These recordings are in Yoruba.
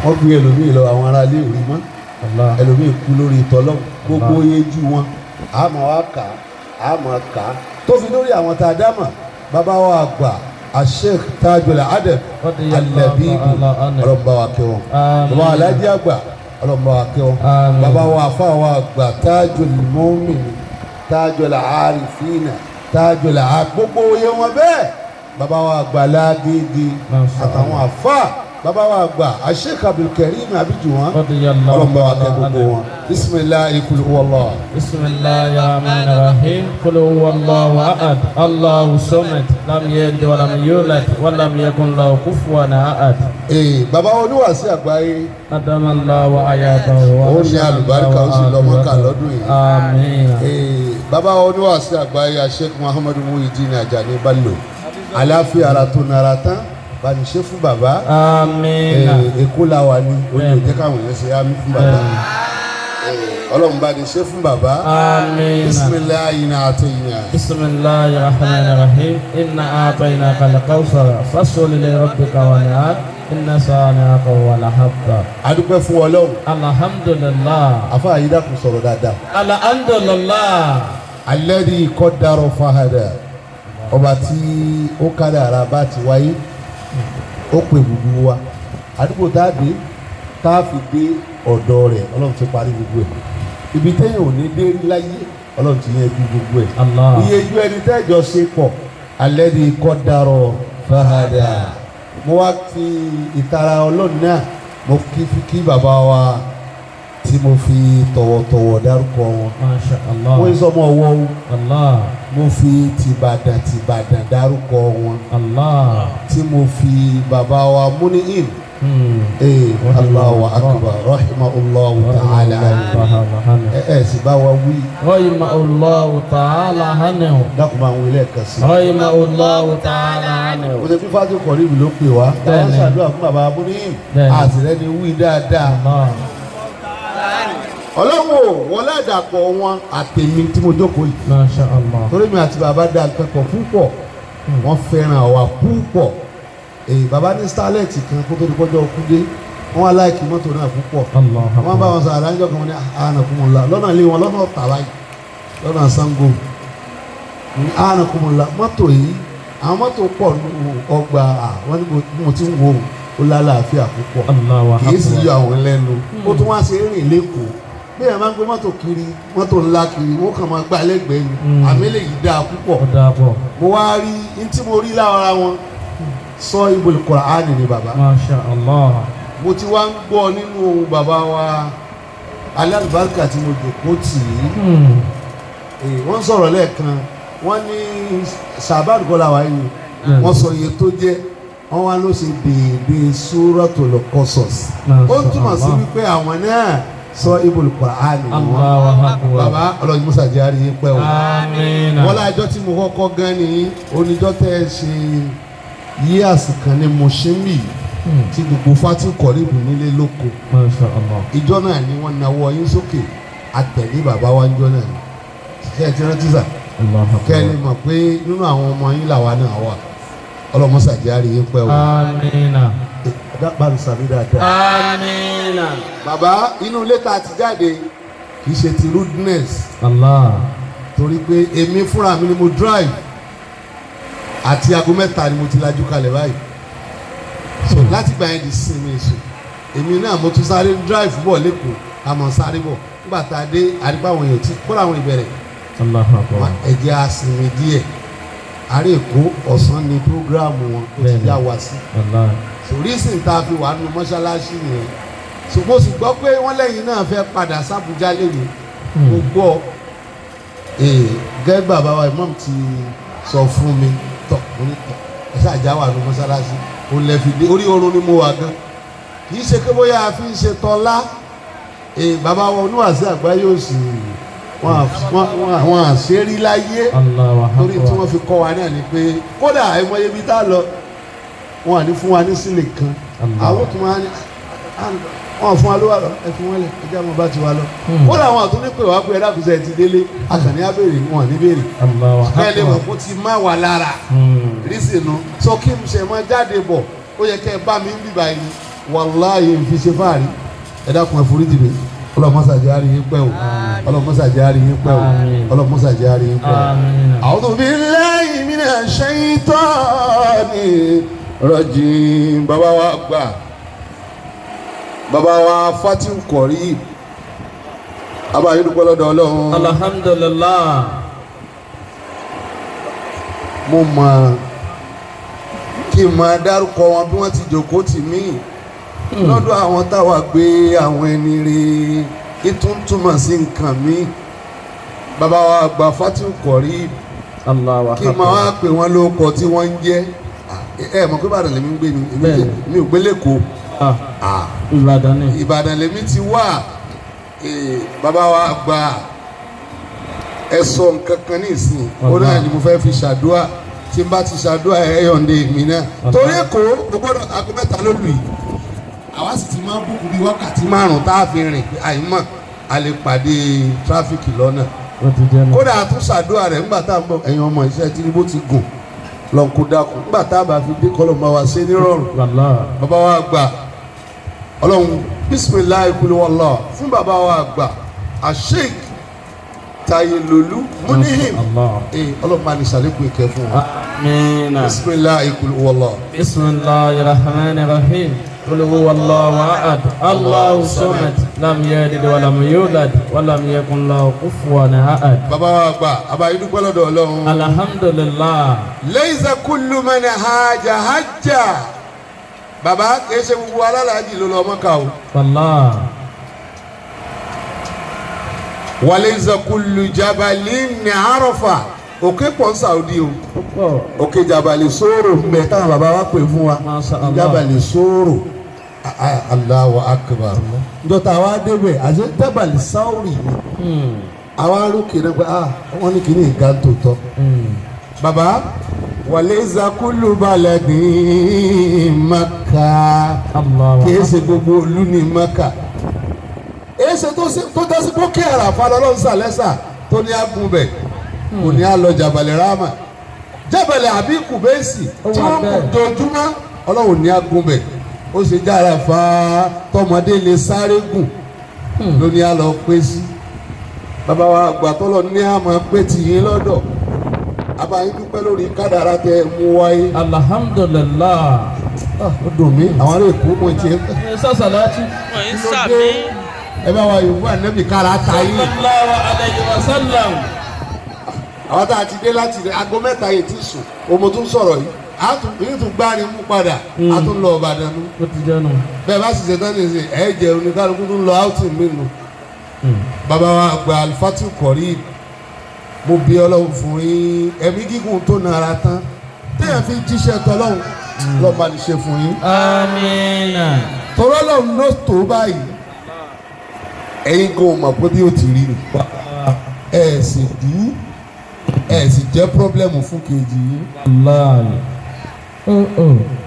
wọ́n gbé ẹlòmíì lọ àwọn ará ilé ìwé mọ́ ẹlòmíì kú lórí ìtọ́lọ́ gbogbo yejú wọn àmọ́ wa kà àmọ́ kà tó fi lórí àwọn tá a dá mọ̀ bàbá wa àgbà Sheikh Tajul Adab Al-Labibu ọlọ́mọba wa kẹ́ wọn bàbá alájí àgbà ọlọ́mọba wa kẹ́ wọn bàbá wa afá wa àgbà Tajul Mu'min Tajul Arifina Tajul gbogbo oyè wọn bẹ́ẹ̀ bàbá wa àgbà Lágége àtàwọn afá bàbá wa àgbà Sheikh Abdul Karim Abijuwan ọlọ́mọba wa kẹ́ gbogbo wọn bisimilahi kul huwallah. bisimilahi rahman rahim kul huwallahu ahad allahu samad lam yalid wa lam yulad wa lam yakun lahu kufuwan ahad. bàbá oníwàásí àgbáyé adamallahu ayatahu wa ó ní àlùbáríkà ó sì lọ Mọ́kà lọ́dún yìí. àmín. bàbá oníwàásí àgbáyé Sheikh Muhammadu Muhyiddin Ajani Bello àlàáfíà ara tó nara tán bá ní ṣe fún bàbá. àmín. èkó la wà ní oní òjẹ́ káwọn yẹn ṣe ámì fún bàbá. ọlọ́run bá ní ṣe fún bàbá. àmín. bisimilayi iná àtẹ̀yìnà. bisimilahi rahman rahim inna a'tainaka al-kawthara fasalli li rabbika wanhar inna shani'aka huwal abtar. adúpẹ́ fún ọlọ́run. alhamdulillah. afa ayida kò sọ̀rọ̀ dáadáa. alhamdulillah. alladhi qaddara fahada ọba tí ó kárí ara bá ti wáyé ó pè gbogbo wa àdúgbò tá a dé tá a fi dé ọ̀dọ̀ rẹ̀ ọlọ́run ti parí gbogbo ẹ̀ ibi téèyàn ò ní dé rí láyé ọlọ́run ti yẹn ju gbogbo ẹ̀ iye ju ẹni tẹ́jọ ṣe pọ̀ alladhi qaddara fahada mo wá fi ìtara ọlọ́run náà mo kí bàbá wa tí mo fi tọ̀wọ̀tọ̀wọ̀ dárúkọ wọn. Masha Allah. wọ́n yí sọmọ ọwọ́ o. Allah. mo fi tìbàdàn dárúkọ wọn. Allah. tí mo fi bàbá wa Muni'im. Allahu akbar rahimahullahu ta'ala. sì bá wa wí. rahimahullahu ta'ala hanahu. dákun máa ń wí lẹ́ẹ̀kan sí. rahimahullahu ta'ala hanahu. o ṣe bí fásitì kọ̀ọ̀rìbì ló pè wá. táwọn ṣàdúrà fún bàbá Muni'im. àtìlẹ́ni wí dáadáa. ọlọ́wọ́ wọlé àdàpọ̀ wọn àtẹ̀mí tí mo jókòó yìí. Masha Allah. torí mi àti bàbá dá akẹ́kọ̀ọ́ púpọ̀ wọ́n fẹ́ràn wa púpọ̀ bàbá ní starlet kan kó tó di kọjọ́ kúdé wọ́n aláìkí mọ́tò náà púpọ̀ wọ́n bá wọn sọ àdájọ́ kan wọn ní ànàkùnmọ̀lá lọ́nà ilé wọn lọ́nà ọ̀tàlá lọ́nà Ṣàngó ànàkùnmọ̀lá mọ́tò yìí àwọn mọ́tò pọ̀ ọgbà wọn ní mo ti ń wo ó lálàáfíà púpọ̀ kì í sì yọ àwọn lẹ́nu ó tún wá sí rìn lẹ́kọ̀ọ́ bí ẹ máa ń gbé mọ́tò kiri mọ́tò ńlá kiri wọ́n kàn máa gbá lẹ́gbẹ̀ẹ́ ni àmì lè yí dáa púpọ̀ mo wá rí ní tí mo rí lára wọn sọ ibùdó Kùránì ni bàbá. Masha Allah. mo ti wá ń gbọ́ nínú ohun bàbá wa alálùbáríkà tí mo jòkó tì í wọ́n sọ̀rọ̀ lẹ́ẹ̀kan wọ́n ní sàbáàdùkọ́lá wa yìí wọ́n sọ iye tó jẹ́ wọ́n wá ló ṣe déédéé Suratul Qasas ó túmọ̀ sí wípé àwọn náà sọ ibùdó Kùránì ni wọ́n bàbá ọlọ́run musa jáde yín pẹ́ o wọ́n lájọ́ tí mo kọ́kọ́ gan ni oníjọ́ tẹ́ ẹ ṣe yíyàsí kan ní mọ̀ṣẹ́mì tí gbogbo fati kọ̀ríbù nílé lóko ìjọ náà ni wọ́n nawọ́ yín sókè àtẹ̀lé bàbá wa ńjọ́ náà ni ṣe é ti rántí sà kẹ́ ẹ lè mọ̀ pé nínú àwọn ọmọ yín làwa náà wà ọlọ́run musa jáde yín pẹ́ o. Dábàá sàmì dáadáa. Amina. Bàbá inú ilé tá a ti jáde kì í ṣe ti rudeness. Allah. Torí pé èmi fúnra mi ni mo drive àti aago mẹ́ta ni mo ti lajú kalẹ̀ báyìí. So láti gbà yẹn di sinmi èso. Èmi náà mo tún sáré drive bọ̀ lẹ́kọ̀ọ́ àmọ́ sáré bọ̀. Nígbà tá a dé àdìpá àwọn èèyàn tí kọ́ra àwọn ìbẹ̀rẹ̀. Ẹ̀jẹ̀ àsìnmi díẹ̀. Àárẹ̀ Èkó ọ̀sán ni prógráàmù wọn tó ti yá wa sí. So reason tá a fi wà nù mọ́ṣáláṣí nìyẹn ṣùgbọ́n sì gbọ́ pé wọ́n lẹ́yìn náà fẹ́ padà sábùjá lẹ́yìn mo gbọ́ gẹ́gẹ́ bàbá wa imam ti sọ fún mi tọ̀ mo ní tọ̀ ẹ ṣáàjá wà nù mọ́ṣáláṣí o lè fi dé orí oorun ni mo wà gan kì í ṣe pé bóyá a fi ń ṣe tọ́lá bàbá wa oníwàásí àgbáyé yóò sì wọn àṣírí láyé torí tí wọ́n fi kọ́ wa náà ni pé kódà àìmọye bí tá a lọ wọn à ní fún wa ní sílẹ̀ kan àwọn tó máa ní wọn fún wa ló wà lọ ẹ fún wọn lẹ ẹ jẹ́ àwọn bá ti wá lọ ó làwọn àtúndí pè wá pé ẹ dákúnṣe ti délé àkànní abèrè wọn à ní bèrè bẹ́ẹ̀ lè wọ̀ kó ti má wà lára rísìnù sọ kí n ṣe máa jáde bọ̀ ó yẹ kẹ́ ẹ bá mi ń bìbà yìí wàláyé fi ṣe fáàrí ẹ dákun ẹ foríjì mi ọlọmọsàjẹ àrí yín pẹ́ o ọlọmọsàjẹ àrí yín pẹ́ o ọlọmọsàjẹ àrí yín pẹ́ o. A'udhu billahi minash shaitani rajim. bàbá wa gbà bàbá wa Fatiu Qarib abayé dúpẹ́ lọ́dọ̀ Ọlọ́run. alhamdulillah. mo mọ̀ kí n máa dárúkọ wọn bí wọ́n ti jókòó tì mí lọ́dọ̀ àwọn táwa gbé àwọn ẹni rè é tún túmọ̀ sí nǹkan mi. bàbá wa gba Fatiu Qarib kí n máa wá pè wọ́n lóko tí wọ́n ń jẹ́ ẹ mọ̀ pé Ìbàdàn lèmi ń gbé ni èmi ò gbé lẹ́kọ̀ọ́ Ìbàdàn lèmi ti wà. bàbá wa gba ẹ̀sọ́ nǹkan kan ní ìsìn ó náà ni mo fẹ́ fi ṣàdúrà tí n bá ti ṣàdúrà ẹ̀ yọ̀ǹde mi náà torí Èkó gbogbo aago mẹ́ta ló lù yìí àwa sì ti máa ń bùkún bí wákàtí 5 tá a fi rìn pé àìmọ̀ a lè pàdé tráfíkì lọ́nà kódà a tún ṣàdúrà rẹ̀ nígbà tá a ń bọ̀ ẹ̀yin ọmọ iṣẹ́ Tinubu ti gùn lọ́nkú dákun nígbà tá a bá fi dé kọ́lọ̀ máa wá ṣe nírọ̀rùn bàbá wa gbà Ọlọ́run bisimilayi kulu wallah fún bàbá wa gbà Sheikh Tayelolu Munihim Ọlọ́run máa ní sàlékún ìkẹ́ fún wa. Amina. bisimilayi kulu wallah. bisimilayi rahmani rahim. قل هو الله أحد الله الصمد لم يلد ولم يولد ولم يكن له كفوا أحد. bàbá wa gbà abayé dúpẹ́ lọ́dọ̀ Ọlọ́run. alhamdulillah. laysa kullu man hajja bàbá kìí ṣe gbogbo alálàájì ló lọ Mọ́kà o. wàllá. wa laysa kullu jabalin Arafa òkè pọ̀ ń Saudi o. òkè Jabali Soro mbẹ táwọn bàbá wa pè fún wa Jabali Soro Allahu akbar njọta àwa débẹ̀ àti Jabali Sauri ni àwa arókè náà pé wọ́n ní kíní ìga tó tọ́. bàbá wa laysa kullu baladin Maka kìí ṣe gbogbo olú ní Maka èsè tó dásí pókè Àràfà lọ́lọ́run sàlẹ́sà tó ní agunbẹ̀ kò ní á lọ Jabali Rahma Jabali àbí Kùbẹ́sì tí wọ́n kò dojúmọ́ Ọlọ́run ní agunbẹ̀ ó ṣe jára fa tọmọdé lè sáré gùn ló ní á lọ pé sí. bàbá wa àgbà tọ́lọ̀ ní àmọ́ pé tìyín lọ́dọ̀ abayín dúpẹ́ lórí kádàrá tẹ mú wáyé. alhamdulillah. ó dùn mí àwọn ará Èkó mo ti ẹ. sàṣàlátì. wọ́n ń sàmì. ẹ bá wa yòówù ànábì kára ta yín. sallallahu alayhi wa sallam. àwọn tá a ti dé láti aago mẹ́ta yìí ti sùn òmò tún sọ̀rọ̀ yìí èyí tún gbárí mú padà a tún lọ Ìbàdàn nù. ó ti jẹ́ nù. bẹ́ẹ̀ bá sì ṣe tán ní ìsìn ẹ̀ jẹ́ oníkálukú tún lọ áùtì mí nù. bàbá wa gba Fatiu Qarib mo bí Ọlọ́run fún yín ẹ̀mí gígùn tó nara tán téèyàn fi jíṣẹ́ tọ́lọ́run lọ́ọ́ bá ní ṣe fún yín. amina. tọ́lọ́ lọ́run ló tó báyìí ẹ̀yin kò mọ̀ pé bí ó ti rí ni ẹ̀ sì dùn ẹ sì jẹ́ pírọ́blẹ́mù fún kejì yìí.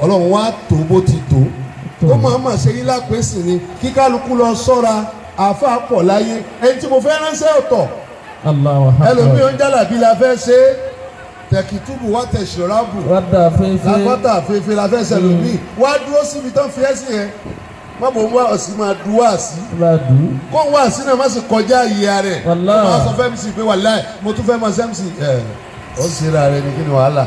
Ọlọ́run wá tó bó ti tó ó máa ma ṣe yín lápèsè ni kí kálukú lọ sọ́ra àáfàá pọ̀ láyé ẹni tí mo fẹ́ ránṣẹ́ ọ̀tọ̀ ẹlòmíì ó ń jálàbí la fẹ́ ṣe tẹ̀kìtúbù wá tẹ̀síọ́rábù lágbọ́tà fèfè la fẹ́ ṣẹlòmíì wá dúró síbi tán fi ẹ́ sí yẹn má bò ń wá ọ̀sìn máa du wá sí. kó ń wá sí náà má sì kọjá ìyá rẹ̀. ó máa sọ fẹ́ mi sí pé wàláì mo tún fẹ́ máa ṣe MC. ó ń ṣe ra rẹ ní kí ni wàhálà.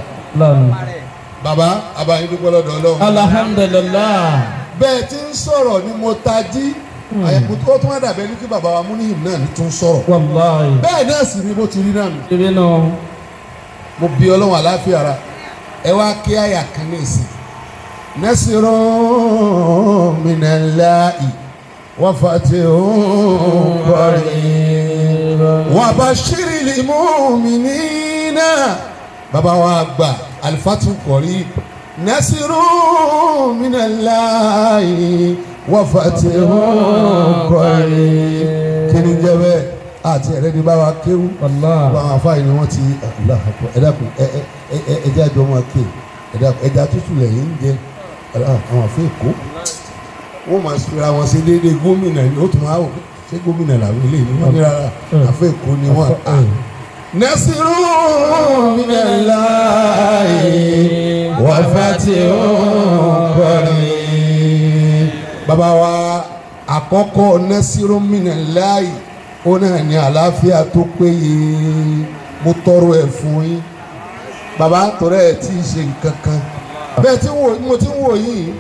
bàbá abayín dúpẹ́ lọ́dọ̀ Ọlọ́run. alhamdulillah. bẹ́ẹ̀ tí ń sọ̀rọ̀ ni mo tají. àyẹ̀kú tó tún wá dàbẹ́ ní kí bàbá wa Munihim náà ní tún sọ̀rọ̀. wàláì. bẹ́ẹ̀ náà sì ni bó ti rí náà nù. ibi náà. mo bí Ọlọ́run àláfíà ara ẹ wá kí àyà kan ní ìsìn. نصر من الله وفتح قريب وبشر المؤمنين bàbá wa gbà Al-Fatiu Qarib نصر من الله وفتح قريب kí ni jẹ́ bẹ́ẹ̀ àti ẹ̀rẹ́ ní bá wa kéwú àwọn afáyín ni wọ́n ti ẹ̀dàkùn ẹ̀jẹ̀ àjọ wọn ké ẹ̀dà tútù lẹ́yìn ń jẹ àwọn àfẹ́ Èkó wọ́n máa ṣe ra wọn ṣe déédéé gómìnà ni ó tún máa wò ṣé gómìnà làwọn eléyìí ni wọ́n ní rárá àfẹ́ Èkó ni wọ́n. Nasiru minallahi wa fatihun qarib bàbá wa àkọ́kọ́ nasiru minallahi ó náà ní àlàáfíà tó péye mo tọrọ ẹ̀ fún yín bàbá tọrọ ẹ̀ tí ì ṣe nǹkan kan bẹ́ẹ̀ tí mo ti ń wò yìí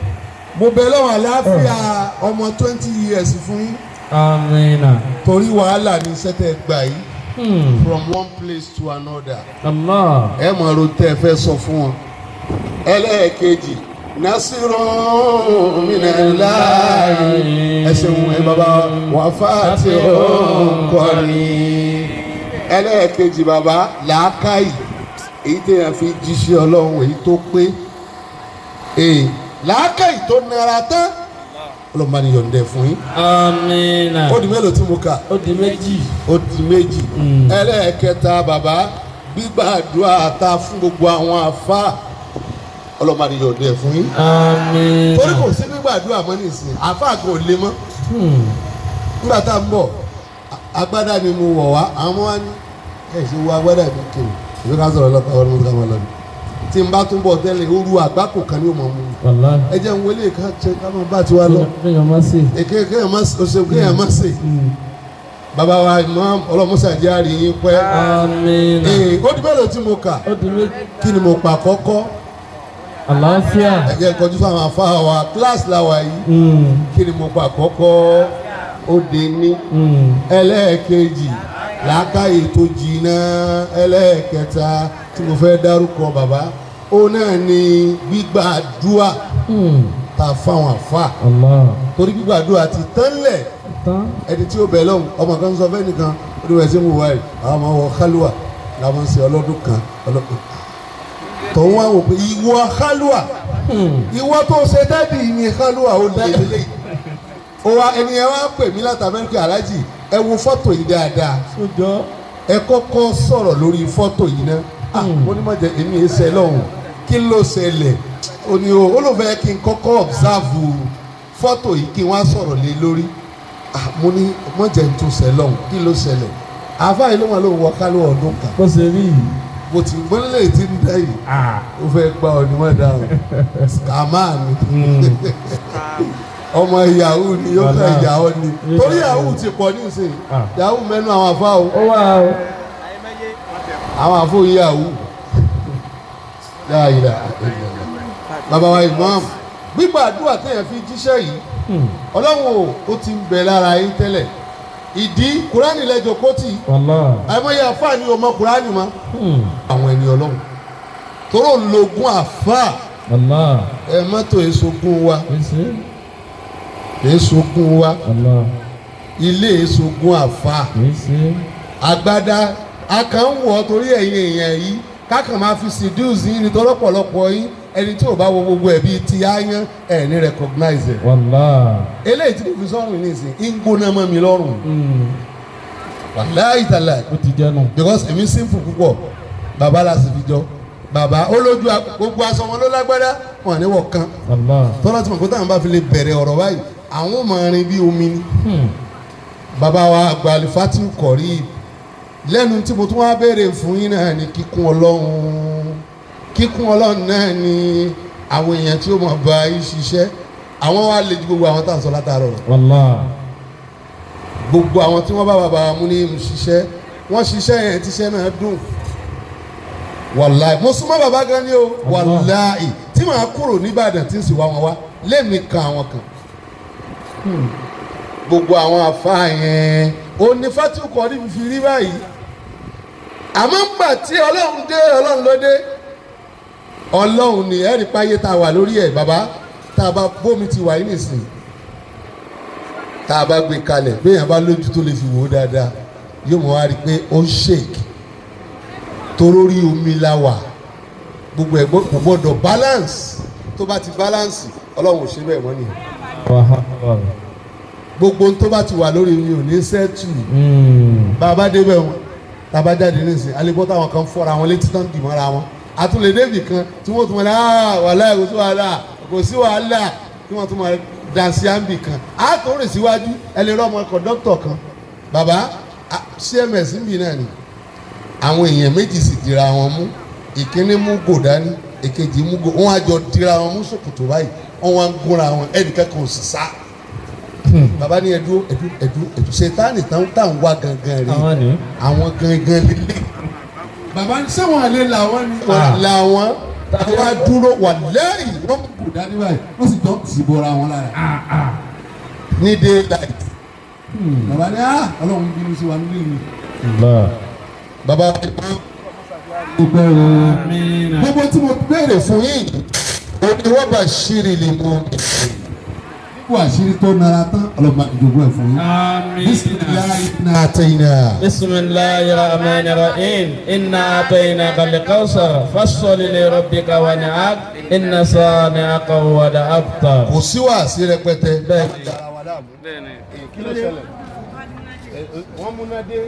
mo bẹ̀ lọ́wọ́ àlàáfíà ọmọ 20 years fún yín. Amina. Torí wàhálà ní sẹ́tẹ̀ gbà yìí. From one place to another. Allah. Ẹ mọ̀ ọ́n tẹ́ ẹ fẹ́ sọ fún wọn. Ẹlẹ́ẹ̀kejì nasirun minallahi ẹ ṣeun ẹ bàbá wàfáàtì òǹkọrin. Ẹlẹ́ẹ̀kejì bàbá làákàyè èyí tẹ̀yàn fi jíṣẹ́ Ọlọ́run èyí tó pé. Làákàyè tó nara tán ọlọ́mọ ni yọ̀ǹdẹ̀ fún yín. Amina. Ó di mélòó tí mo kà? Ó di méjì. Ó di méjì. Ẹlẹ́ẹ̀kẹta bàbá gbígbàdúrà ta fún gbogbo àwọn àfáà ọlọ́mọ ni yọ̀ǹdẹ̀ fún yín. Amina. Torí kò sí gbígbàdúrà mọ́ nísìnyí àfáà kò lè mọ́. Nígbà tá a ń bọ̀ agbádá ni mo wọ̀ wá àwọn wa ní ẹ̀ ṣe wo agbádá mi kiri ìwé ká sọ̀rọ̀ lọ́kọ̀ ọ̀rọ̀ mi ká máa lọ ni. Tí n bá tún bọ̀ tẹ́lẹ̀ oru àgbákò kan ní òmò mu. Ẹ jẹ́ n wọlé ká ṣe ká máa bá tiwa lọ. Kéèyàn má ṣe. Kéèyàn má ṣe. Bàbá wa Imam ọlọ́mọṣà jẹ́ àrí yín pẹ́. Amina. Ó di mélòó tí mo kà? Ó di méjì. Kí ni mo pa kọ́kọ́? Àlàáfíà. Ẹ jẹ́ kọjú fáwọn afáà wa kíláàsì làwà yìí. Kí ni mo pa kọ́kọ́? Ó dé ní. Ẹlẹ́ẹ̀kejì làákàyè tó jìnnà. Ẹlẹ́ẹ̀kẹta tí mo fẹ́ dárúkọ bàbá ó náà ni gbígbàdúà ta fáwọn àfáà. Torí gbígbàdúà ti tánlẹ̀ ẹni tí ó bẹ̀ lọ́hùn ọmọ kan sọ fẹ́ nìkan ó ní wẹ̀ sí mo wá ẹ̀ àwọn ọmọ wọ kálúà làwọn ń ṣe ọlọ́dún kan tòun wá wò pé ìwọ kálúà ìwọ tó ṣe dádì ní kálúà ó lé lélẹ̀ ó wá ẹni ẹ wá pè mí láti Amẹ́ríkà aláàjì ẹ wo fọ́tò yìí dáadáa ẹ kọ́kọ́ sọ̀rọ̀ lórí fọ́tò yìí náà mo ní má jẹ èmi ẹ ṣe lọ́hùn kí ló ṣẹlẹ̀ ó ní ó ló fẹ́ kí n kọ́kọ́ observe fọ́tò yìí kí n wá sọ̀rọ̀ lé lórí mo ní má jẹ n tó ṣe lọ́hùn kí ló ṣẹlẹ̀ àfáà yìí ló wà ló wọ kálú ọdún kan kó ṣe rí yìí bó ti gbọ́nlẹ̀ tí ń dá yìí ó fẹ́ gba ọdún mọ́ dáhùn scammer ni ọmọ yahoo ni yóò fẹ́ yahoo ni torí yahoo ti pọ̀ ní ìsìn yahoo mẹ́nu àwọn àfáà o àwọn àfáà yahoo dáadáa bàbá wa Imam gbígbàdúrà téèyàn fi jíṣẹ́ yìí Ọlọ́run ó ti ń bẹ lára yín tẹ́lẹ̀ ìdí kúránì lẹ́jọ́ kóòtì àìmọye àfáà ni ọmọ kúránì mọ́ àwọn ẹni Ọlọ́run tóró lógún àfáà ẹ mọ́tò èsogún wa èsogún wa ilé èsogún àfáà agbádá akànwọ̀ torí ẹ̀yin èèyàn yìí kákan máa fi seduce yín nítorí ọ̀pọ̀lọpọ̀ yín ẹni tí ò bá wo gbogbo ẹ̀ bíi ti áyán ẹ̀ ní recognize ẹ̀. Eléyìí tí mo fi sọ́run ní ìsìn ń gbóná mọ́ mi lọ́rùn. Wàláhì tàláhì. Ó ti jẹ́ nù. Because èmi simple púpọ̀ bàbá la sì fi jọ bàbá ó lójú gbogbo aṣọ wọn ló lágbádá wọn ní wọ̀ kan. Tọ́lá tí mo kó táwọn bá fi lè bẹ̀rẹ̀ ọ̀rọ̀ báyìí àwọn ò máa rin bí omi ni. Bàbá wa àgbà Alifati kọ̀rí lẹ́nu tí mo tún wá béèrè fún yín náà ní kíkún Ọlọ́run náà ni àwọn èèyàn tí ó mọ̀ bá yín ṣiṣẹ́ àwọn wa lè ju gbogbo àwọn tá à ń sọ látàárọ̀ gbogbo àwọn tí wọ́n bá bàbá wa mú ní ṣiṣẹ́ wọ́n ṣiṣẹ́ yẹn tíṣẹ́ náà dùn wàláì mo súnmọ́ bàbá gan ni o wàláì tí màá kúrò nìbàdàn tí ń sì wá wọn wá lẹ́mìí kan àwọn kan gbogbo àwọn àfáà yẹn ó ní Fatiu Kọ́rí fi rí báyìí àmọ́ ńgbà tí Ọlọ́run dé Ọlọ́run ló dé Ọlọ́run ni ẹ̀rí páyé tá a wà lórí ẹ̀ bàbá tá a bá bómi ti wà yín nìsín tá a bá gbé kalẹ̀ béèyàn bá lójú tó lè fi wò ó dáadáa yóò mọ̀ wá rí i pé ó ń shake torórí omi la wà gbogbo ẹ̀ kò gbọ́dọ̀ balance tó bá ti balance Ọlọ́run ò ṣe bẹ́ẹ̀ mọ́ nìyẹn gbogbo tó bá ti wà lórí mi ò ní sẹ́ẹ̀tù bàbá débẹ̀ wọn tàbá jáde nísìnyí alẹ́gbọ́n táwọn kan fọ́ra wọn létí tán dì mọ́ra wọn àtúnlẹ̀ débì kan tí wọ́n tún mọ̀ wàhálà kò sí wàhálà tí wọ́n tún mọ̀ dansi ambi kan àtúnrìn síwájú ẹlẹ́rọ ọmọ kọ̀dọ́tọ̀ kan bàbá CMS ń bì náà ni àwọn èèyàn méjì sì dira wọn mú ìkíní mú gò dání èkejì mú gò wọn àjọ dira wọn mú ṣòkòtò báyìí wọn wá ń gúnra wọn ẹnìkan kan ò sì sá bàbá ní ẹdú ṣètánì táwọn wá gangan rè àwọn gangan lílé bàbá ní sẹ́wọ̀n àlè làwọn ni làwọn wá dúró wà lẹ́yìn wọ́n kò dání báyìí wọ́n sì jọ sì bọ́ra wọn lára ní daylight bàbá ní ọlọ́run bínú sí wa nílé mi bàbá gbogbo tí mo béèrè fún yìí ó ní wọ́n bá ṣírí lè mọ nípò àṣírí tó nara tán ọlọ́mọ ìjọba ẹ̀ fún yín. bisimilayi inna atayna. bisimilayi rahmani rahim inna atayna kalikawusar fasoli li rabbika wanihak inna sani'aka wada abtar. kò sí wàásí rẹpẹtẹ. bẹ́ẹ̀ni. kí ló ṣẹlẹ̀ wọ́n múná dé.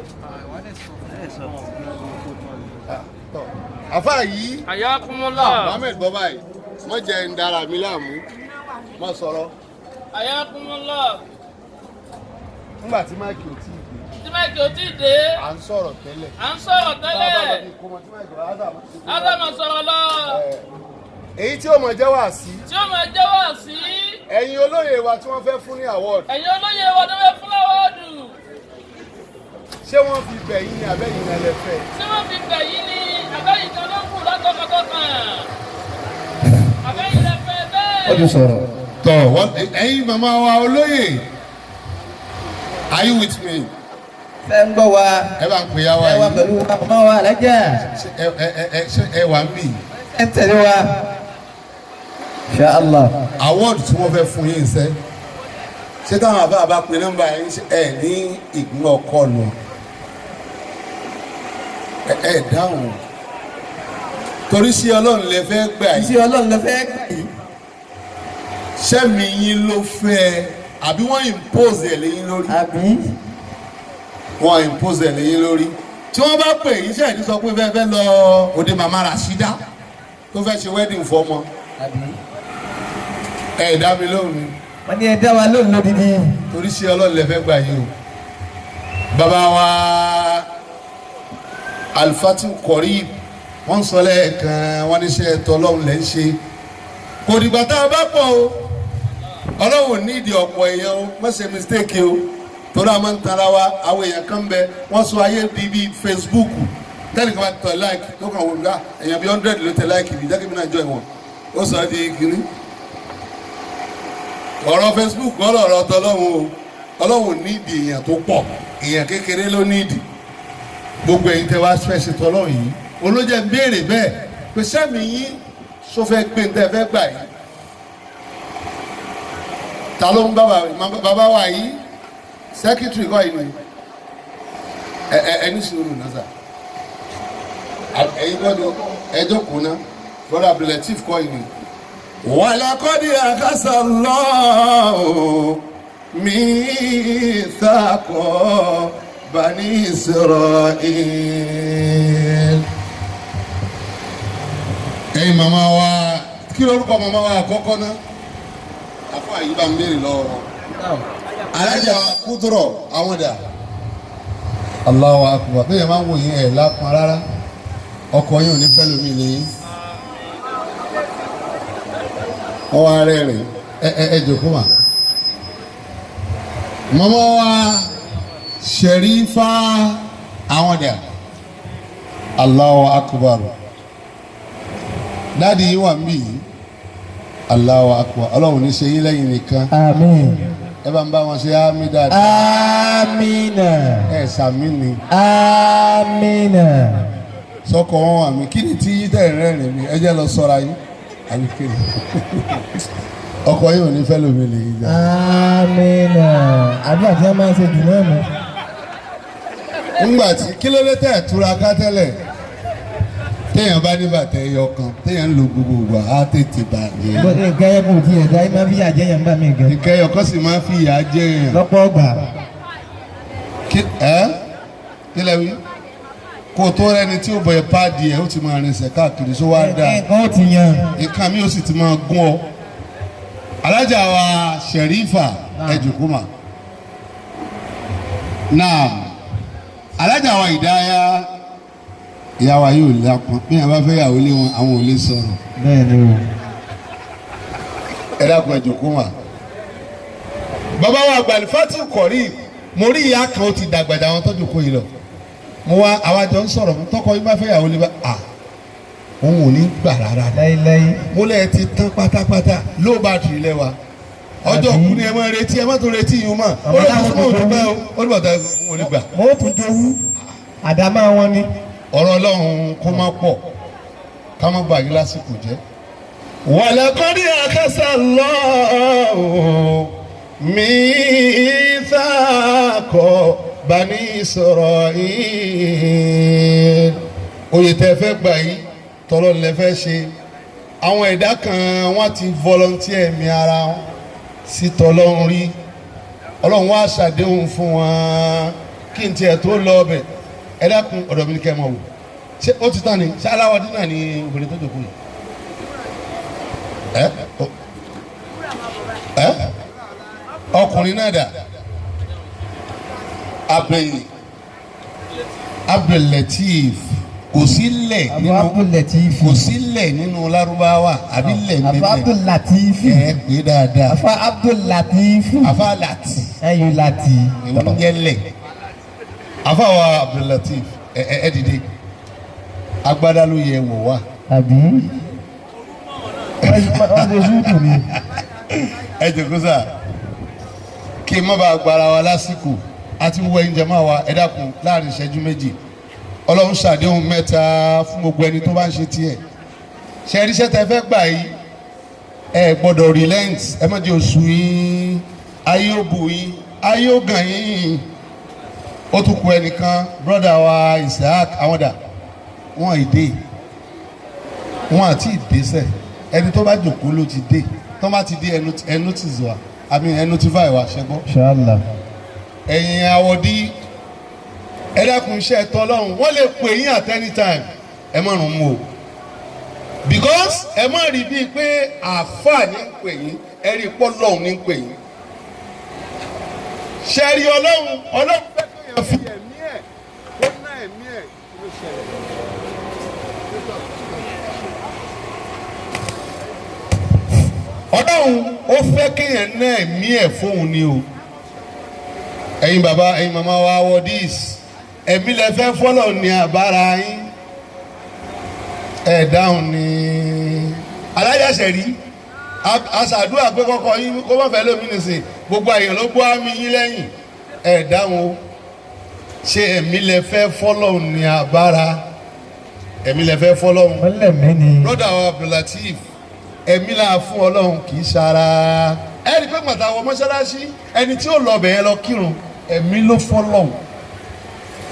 àfa yìí. ayakumula. mohammed bọ́ báyìí wọ́n jẹ́ ń dára mi láàmú má sọ̀rọ̀. ayakumula. nígbà tí máìkì ò tí ì dé. tí máìkì ò tí ì dé. à ń sọ̀rọ̀ tẹ́lẹ̀. ádámà sọ̀rọ̀ lọ. èyí tí ó mọ̀ jẹ́ wá sí. ẹ̀yin olóyè wa tí wọ́n fẹ́ fún ní award. ṣé wọ́n fi bẹ̀ yín ní abẹ́yìn náà lẹ́fẹ̀ẹ́. ó ti sọ̀rọ̀. tọ́ ẹ̀yin màmá wa olóyè are you with me. fẹ́ ń gbọ́ wa. ẹ bá ń pè ya wa yìí. ẹ wà pẹ̀lú màmá wa alájà. ẹ wà ń bì. ẹ tẹ̀lé wa. Insha Allah. award tí wọ́n fẹ́ fún yín sẹ́ ṣé táwọn àbá bá pe nọ́mbà yín ẹ ní ìpín ọkọ nù ẹ dáhùn torí sí ọlọ́run lè fẹ́ gbà yín. sí ọlọ́run lè fẹ́ gbà yín. sẹ́mi yín ló fẹ́ àbí wọ́n impose ẹ̀ lẹ́yìn lórí. àbí. wọ́n impose ẹ̀ lẹ́yìn lórí. tí wọ́n bá pè yín ṣe ìdí sọ pé fẹ́ lọ òde màmá Rashida tó fẹ́ ṣe wedding fọmọ. àbí. ẹ dá mi lóhùn ni. wọ́n ní ẹ dá wa lóhùn lódìdí. torí sí ọlọ́run lè fẹ́ gbà yín o. bàbá wa Alfati Korib wọ́n sọ lẹ́ẹ̀kan wọ́n ní iṣẹ́ ẹ̀tọ́ ọlọ́run lẹ́ ń ṣe kò dìgbà tá a bá pọ̀ o ọlọ́run ní ìdí ọ̀pọ̀ èèyàn o má ṣe mistake o torí a máa ń tara wa àwọn èèyàn kan bẹ wọ́n sọ ayé di bíi Facebook tẹ́lẹ̀ kan bá tọ̀ like tó kàn wọ́n gbà èèyàn bíi 100 ló tẹ like bí jákèmí náà jọ ìwọ̀n ó sọ di kiri ọ̀rọ̀ Facebook ọ̀rọ̀ ọ̀tọ̀ ọlọ́run o ọlọ́run ní ìdí èèyàn tó pọ̀ èèyàn kékeré ló ní ìdí gbogbo èyí tẹ wá fẹ́ ṣe tọ́lọ́ yìí olójẹ́ ń béèrè bẹ́ẹ̀ pé sẹ́mi yín sọ fẹ́ gbé tẹ́ fẹ́ gbà yìí ta ló ń bàbá wa yìí sẹ́kítírì kọ́ yìí ni ẹni sùúrù náà sà ẹ̀yin kọ́ ni ẹjọ́ kù ná brother Abdulateef kọ́ yìí ni. wàlàkọ́dí àkàsà lọ́ọ̀ mi sàkọ́. Bani Israel. Ẹ̀yin màmá wa kí lórúkọ màmá wa àkọ́kọ́ náà afọ àyíká ń béèrè lọ́wọ́ alájà Kúdúrọ̀ àwọn dà Allahu Akbar bẹ́ẹ̀ máa ń wò yín ẹ̀ lápọn rárá ọkọ yín ò ní fẹ́ lómi lẹ́yìn wọ́n wá rẹ́rìn ẹ jòkó mà màmá wa. Sherifa àwọn dà Allahu Akbar dáàdi yìí wà mí Allahu Akbar ọlọ́run ní ṣe yín lẹ́yìn nìkan àmín ẹ bá ń bá wọn ṣe àmín dáadáa àmínà ẹ sàmí ni àmínà sọkọ wọn wà mí kí ni tí yí tẹ̀ rẹ́rìn mi ẹ jẹ́ lọ sọ́ra yín àbí kéde ọkọ yìí ò ní fẹ́ lómi lè yí jà. àmínà àdúrà tí a máa ń ṣe jù náà nù. ńgbà tí kí ló dé tẹ̀ túraká tẹ́lẹ̀ téèyàn bá ní bàtà ẹyọ kan téèyàn ń lo gbogbo ìgbà á tètè bàjẹ́. nǹkan ẹyọ kò tiẹ̀ dá máa fi ìyà jẹ yẹn bá mi gan. nǹkan ẹyọ kan sì máa fi ìyà jẹ yẹn. lọ́pọ̀ ọgbà. kí lẹ wí kó tó rẹni tí ó bọ̀ ẹ́ páàdì ẹ̀ ó ti máa rinṣẹ́ káàkiri só wá dáa. nǹkan ó ti yan. nǹkan mi ó sì ti máa gún ọ. alájà wa Sherifa ẹjùkúmà náà alájà wa Ìdáyà ìyàwó yóò lápọn bí wọn bá fẹ́ yàwó lé wọn àwọn ò lè sọ̀rọ̀. bẹ́ẹ̀ ni o. ẹ dákun ẹjùkúmà bàbá wa àgbàlì Fatiu kọ̀rí mo rí ìyá kan ó ti dàgbàjà àwọn tọ́jú kó yìí lọ mo wá àwa jọ ń sọ̀rọ̀ mo tọkọ yín bá fẹ́ yàwó lé bá òun ò ní gbà rárá láíláí. mo lẹ́ẹ̀ ti tán pátápátá low battery lẹ́wà ọjọ́ òkú ni ẹ máa retí ẹ má tó retí yín mọ́ ó lè tún mọ̀ òtún bẹ́ẹ̀ ó ní bàtà òun ò ní gbà. mo tún jowú àdámá wọn ni. ọ̀rọ̀ Ọlọ́run kó má pọ̀ ká má gbà yín lásìkò jẹ́. ولقد أخذ الله ميثاق بني إسرائيل oyè tẹ́ fẹ́ gbà yìí tọ́lọ́ lẹ fẹ́ ṣe àwọn ẹ̀dá kan wọ́n ti volunteer ẹ̀mí ara wọn sí tọ́lọ́run rí Ọlọ́run wá ṣàdéhùn fún wọn kí n tiẹ̀ tó lọ ọbẹ̀ ẹ dákun ọ̀dọ̀ mi ní kẹ́ ẹ mọ̀ wò ṣé ó ti tán ni ṣé aláwọ̀dí náà ni obìnrin tó dòkú yìí. Ọkùnrin náà dà Abdul-Latif kò sílẹ̀ nínú Lárúbáwá àbí lẹ̀ mẹ́mẹ́ Abdul-Latif pé dáadáa Abdul-Latif afa lati ẹyìn láti ìwúnyẹlẹ afa wa Abdul-Latif ẹ dìde agbádá ló yẹ wò wá. àbí wọ́n ṣe ṣúùtù ni. ẹ jòkó sá kí n má bàa gbára wa lásìkò àti wọ ẹ̀yin máa wa ẹ dákun láàrin ìṣẹ́jú méjì Ọlọ́run ṣàdéhùn mẹ́ta fún gbogbo ẹni tó bá ń ṣe tiẹ̀ ṣe ẹríṣẹ́ tẹ fẹ́ gbà yìí ẹ gbọ́dọ̀ relent ẹ má jẹ́ oṣù yín ayé ó bù yín ayé ó gàn yín ó tún kù ẹnìkan brother wa Isaac àwọn dà wọ́n ìdè wọ́n àti ìdésẹ̀ ẹni tó bá jòkó ló ti dé tó bá ti dé ẹnu ti zọ àmì ẹnu ti fà ìwà ṣẹgbọ́. Inshallah. ẹ̀yin àwọ̀dí ẹ dákun iṣẹ́ tọ́lọ́run wọ́n lè pè yín at any time ẹ má rún mú o because ẹ má rí bíi pé àáfàá ní ń pè yín ẹ rí pọ́lọ́hún ní ń pè yín ṣẹ́rí ọlọ́run fẹ́ kéèyàn fi ẹ̀mí ẹ̀ kó ná ẹ̀mí ẹ̀ kí ló ṣẹlẹ̀. Ọlọ́run ó fẹ́ kéèyàn ná ẹ̀mí ẹ̀ fóun ni o ẹ̀yin bàbá ẹ̀yin màmá wa wọ dis ẹ̀mí lẹ fẹ́ fọ́lọ̀ ní àbára yín ẹ̀ dáhùn ní alájàṣẹ̀ rí aṣàdúrà pé kọ́kọ́ yín kó má fẹ́ lómi nìsín gbogbo àyàn ló gbọ́ àmì yín lẹ́yìn ẹ̀ dáhùn o ṣé ẹ̀mí lẹ fẹ́ fọ́lọ̀ ní àbára ẹ̀mí lẹ fẹ́ fọ́lọ̀ wọ́n lẹ̀ mí ni. broda wa Abdul-Latif ẹ̀mí là fún Ọlọ́run kì í ṣara ẹni pé pàtàkì àwọn mọ́ṣáláṣí ẹni tí ó lọ bẹ̀yẹn lọ kírun ẹ̀mí ló fọ́lọ́hùn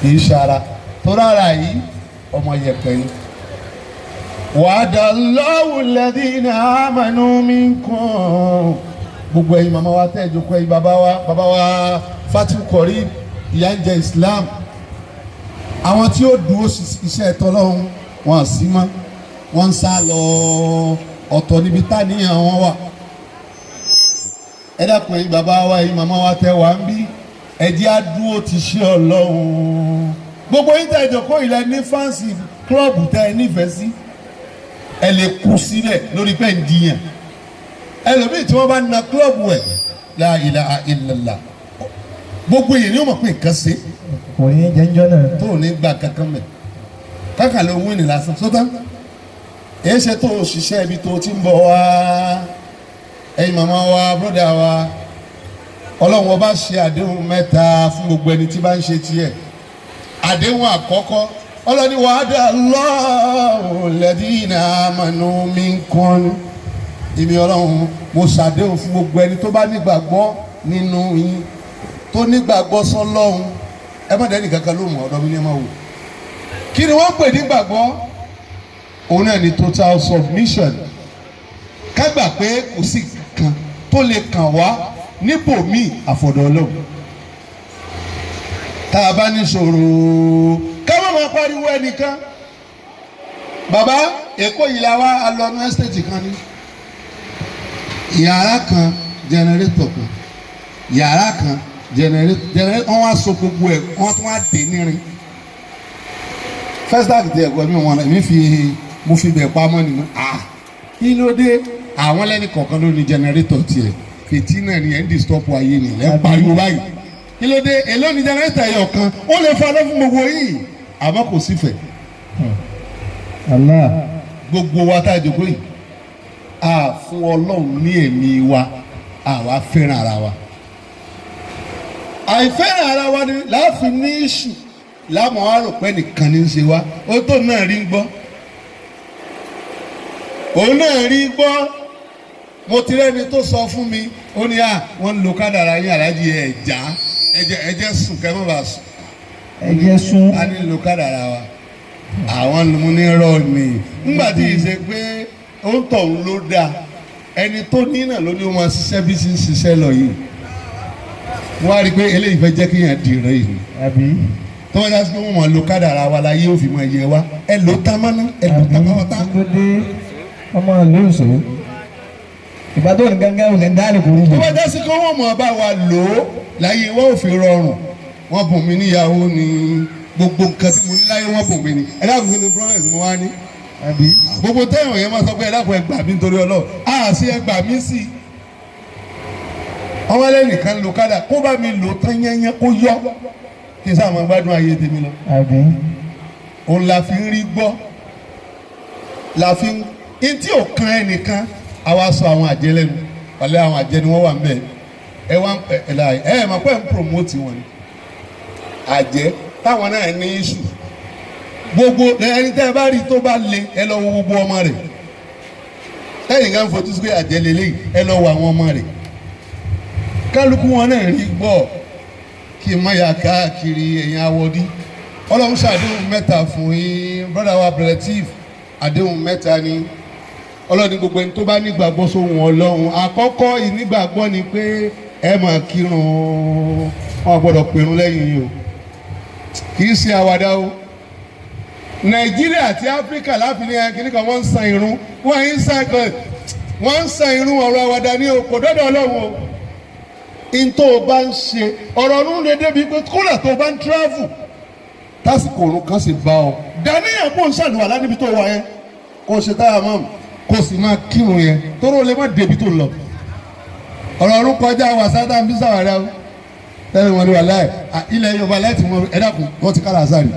kì í ṣara tó rárá yìí ọmọ yẹpẹ ni. wa'adallahu alladhina amanu minkum gbogbo ẹ̀yin màmá wa tẹ́ ìjókòó ẹ̀yin bàbá wa Fatiu kọ̀rí ìyá ń jẹ Islam àwọn tí ó dúró iṣẹ́ tọ́lọ́hún wọn sí mọ́ wọ́n ń sá lọ ọ̀tọ̀ níbi táníyàn wọn wà ẹ dákun ẹ̀yin bàbá wa ẹ̀yin màmá wa tẹ́ wà ń bí ẹ̀jẹ̀ á dúró ti ṣe Ọlọ́run gbogbo yín tẹ́ ìjókòó ilẹ̀ ní fáǹsì klọ́ọ̀bù tẹ́ ẹ nífẹ̀ẹ́ sí ẹ lè kú sílẹ̀ lórí pẹ́ ń dìyàn ẹlòmíì tí wọ́n bá na klọ́ọ̀bù ẹ̀ la ilaha illallah gbogbo èyí ni ó mọ̀ pé nǹkan ṣe kò ní jẹ́njọ́ náà. tó ní gbà kankan mẹ́ kákan ló wí ní lásán sótá èyí ṣe tó ṣiṣẹ́ ibi tó ti ń bọ̀ wá ẹ̀yin màmá wa bróda wa Ọlọ́run ọba ṣe àdéhùn mẹ́ta fún gbogbo ẹni tí bá ń ṣe tiẹ̀ àdéhùn àkọ́kọ́ ọlọ́ni wa'adallahu alladhina amanu minkum ìmí Ọlọ́run mo ṣàdéhùn fún gbogbo ẹni tó bá nígbàgbọ́ nínú yín tó nígbàgbọ́ sọ́lọ́run ẹ má dẹ́ni kankan ló mọ̀ ọ̀dọ́ mi ní ẹ má wò kí ni wọ́n pè nígbàgbọ́ òun náà ni total submission ká gbà pé kò sí kan tó lè kàn wá níbòmíì àfọ̀dọ̀ Ọlọ́run tá a bá ní ṣòro ká má máa pariwo ẹnìkan bàbá Èkó yìí la wá alọ́nu ẹ́stéètì kan ní yàrá kan jẹnẹrétọ̀ kan yàrá kan jẹnẹrétọ̀ wọ́n wá so gbogbo ẹ̀ wọ́n tún wá dé nírin festival ti ẹ̀kọ́ mi wọn mo fi bẹ̀ pamọ́ nínú kí ló dé àwọn lẹ́ni kọ̀ọ̀kan ló ní jẹnẹrétọ̀ tiẹ̀ fìtínà ni ẹ̀ ń disturb ayé ni ẹ̀ ń pariwo báyìí kí ló dé èló ni jẹnẹrétà ẹyọ kan ó lè fa lọ fún gbogbo yìí àmọ́ kò sífẹ̀. Allah. gbogbo wa tá a jókòó yìí a fún Ọlọ́run ní ẹ̀mí wa àwa fẹ́ràn ara wa àìfẹ́ràn ara wa ni láàfin ní ìṣù láàmú wa rò pé nìkan ní í ṣe wa ó tó náà rí gbọ́ òun náà rí gbọ́ mo ti rẹ́ni tó sọ fún mi ó ní wọ́n ń lo kádàrá yín aláàjì ẹ̀já ẹ̀jẹ̀ sùn kẹ́mọ́ bá sùn ẹ̀jẹ̀ sùn a ní lo kádàrá wa àwọn mú ní rọ ni nígbà tí ì ṣe pé ó ń tọ̀hún ló dáa ẹni tó ní náà ló ní ó máa ṣiṣẹ́ bí sí ń ṣiṣẹ́ lọ yìí wọ́n á rí i pé eléyìí fẹ́ jẹ́ kéèyàn di ìran yìí àbí tó wọ́n já sí pé wọ́n máa lo kádàrá wa láyé ó fi máa yẹ wa ẹ lò tá mọ́ná ẹ lò tá mọ́ná. lóde ọmọ lóòsò ìbádọ́ ní gángan ò ní dáàlì kò rí tó jù. wọ́n já sí pé wọ́n máa bá wa lò ó láyé wọ́n ò fi rọrùn wọ́n bùn mí níyàwó ni gbogbo nǹkan tí mo ní láyé wọ́n bùn mí ni ẹ dáàbò ní promise mo wá ní. àbí gbogbo tẹ́wọ̀n yẹn máa sọ pé ẹ dáàbò ẹ gbà mí nítorí Ọlọ́run á sí ẹ gbà mí sí i. ọmọ ẹlẹ́nìkan lo kádà kó bá mi lò tán yẹ́nyẹ́ kó yọ kí n sáà máa gbádùn ayé tèmi lọ. àbí òun la fi ń rí gbọ́ la fi ń tí ò kan ẹnìkan àwa sọ àwọn àjẹ́ lẹ́nu wàlẹ́ àwọn àjẹ́ ni wọ́n wà ń bẹ̀ ẹ wá ẹ máa pẹ́ ń promote wọn ni àjẹ́ táwọn náà ní iṣu gbogbo ẹni tẹ́ ẹ bá rí tó bá le ẹ lọ wo gbogbo ọmọ rẹ̀ lẹ́yìn ká ń fojú sí pé àjẹ́ lélẹ́yìn ẹ lọ wo àwọn ọmọ rẹ̀ kálukú wọn náà rí gbọ́ kí n má ya káàkiri ẹ̀yìn awọ́dí Ọlọ́run ṣàdéhùn mẹ́ta fún yín brother wa relative àdéhùn mẹ́ta ni Ọlọ́run ní gbogbo ẹni tó bá nígbàgbọ́ sóhun Ọlọ́run àkọ́kọ́ ìnígbàgbọ́ ni pé ẹ máa kírun wọn gbọ́dọ̀ pèrún lẹ́yìn yìí o kì í ṣe àwàdà o Nàìjíríà àti Áfíríkà láfihàn kìnnì kan wọ́n ń san irun wọ́n ń san irun ọ̀rọ̀ àwàdà ní o kò dọ́dọ̀ Ọlọ́run o ntọ́ o bá ń ṣe ọ̀rọ̀ ọ̀run lè débi pé kódà tó o bá ń travel tásìkò òrùn kan sì bá ọ dàníyàn kó ń ṣàlùwàlá níbi tó wà yẹn kó o ṣe táyà mọ́ọ̀mù kó o sì máa kírun yẹn tóró o lè má débi tó lọ ọ̀rọ̀ ọ̀run kọjá wàsádà ń bí sàwárà o tẹ́lẹ̀ wọn ni wà láì ilẹ̀ Yorùbá láti mọ ẹ dákun wọ́n ti kára àzárì